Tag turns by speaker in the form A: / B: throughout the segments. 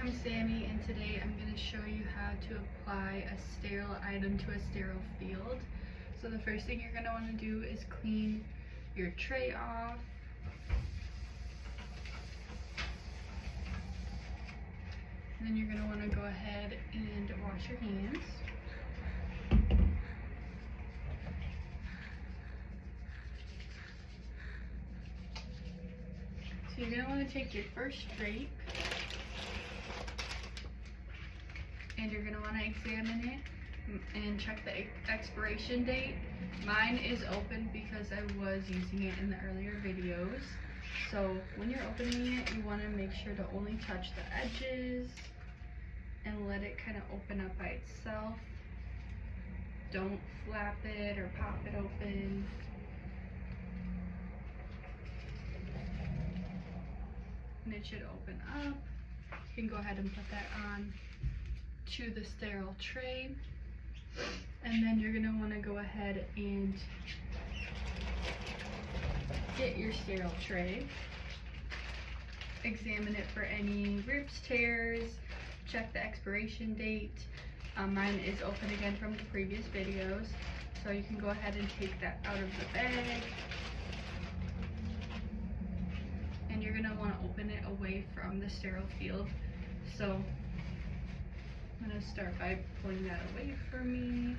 A: I'm Sammy, and today I'm going to show you how to apply a sterile item to a sterile field. So the first thing you're going to want to do is clean your tray off. And then you're going to want to go ahead and wash your hands. So you're going to want to take your first drape and you're going to want to examine it and check the expiration date. Mine is open because I was using it in the earlier videos. So when you're opening it, you want to make sure to only touch the edges and let it kind of open up by itself. Don't flap it or pop it open. And it should open up. You can go ahead and put that on to the sterile tray. And then you're going to want to go ahead and get your sterile tray. Examine it for any rips, tears, check the expiration date. Mine is open again from the previous videos, so you can go ahead and take that out of the bag. And you're going to want to open it away from the sterile field. So I'm going to start by pulling that away from me.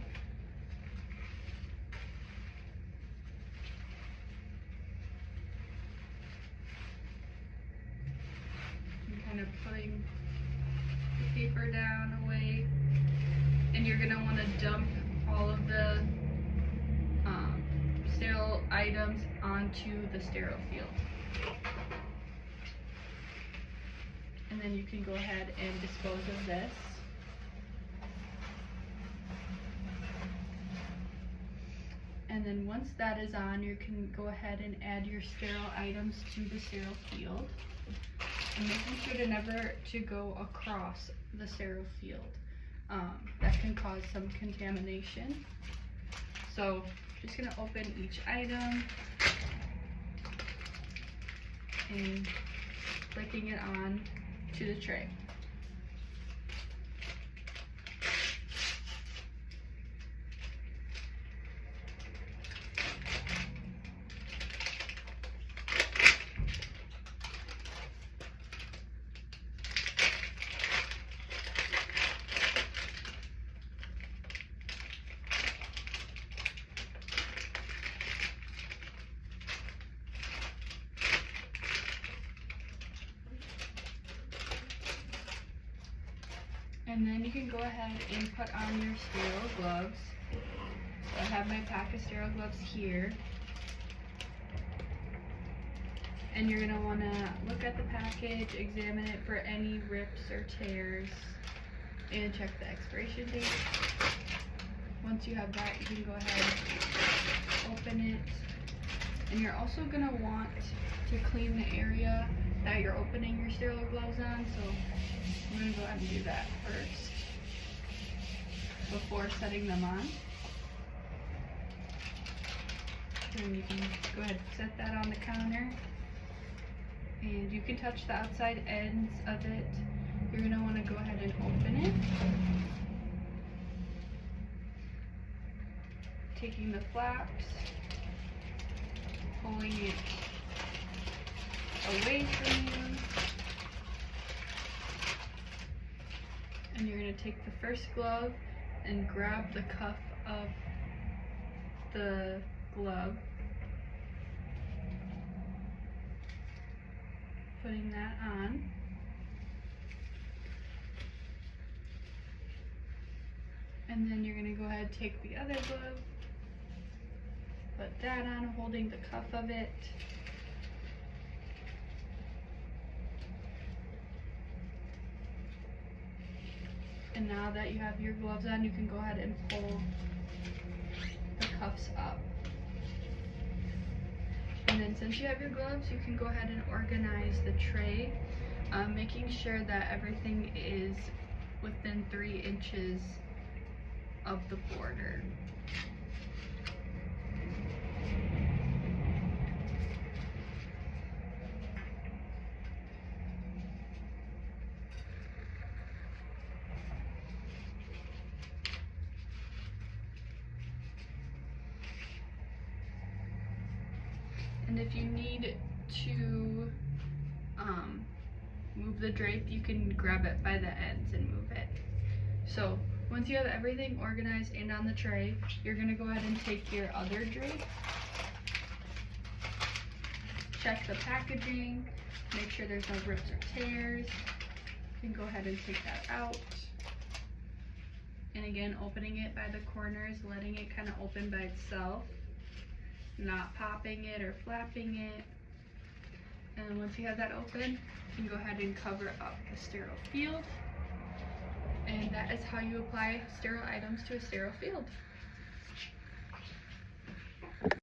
A: And kind of putting the paper down away. And you're going to want to dump all of the sterile items onto the sterile field. And then you can go ahead and dispose of this. And then once that is on, you can go ahead and add your sterile items to the sterile field. And making sure to never to go across the sterile field. That can cause some contamination. So just going to open each item and flicking it on to the tray. And then you can go ahead and put on your sterile gloves. So I have my pack of sterile gloves here. And you're going to want to look at the package, examine it for any rips or tears, and check the expiration date. Once you have that, you can go ahead and open it. And you're also going to want to clean the area that you're opening your sterile gloves on. So I'm going to go ahead and do that first before setting them on. And you can go ahead and set that on the counter. And you can touch the outside ends of it. You're going to want to go ahead and open it. Taking the flaps, pulling it away from you. And you're going to take the first glove and grab the cuff of the glove, putting that on. And then you're going to go ahead and take the other glove, put that on, holding the cuff of it. And now that you have your gloves on, you can go ahead and pull the cuffs up. And then since you have your gloves, you can go ahead and organize the tray, making sure that everything is within 3 inches of the border. And if you need to move the drape, you can grab it by the ends and move it. So once you have everything organized and on the tray, you're going to go ahead and take your other drape, check the packaging, make sure there's no rips or tears. You can go ahead and take that out. And again, opening it by the corners, letting it kind of open by itself, not popping it or flapping it. And once you have that open, you can go ahead and cover up the sterile field. And that is how you apply sterile items to a sterile field.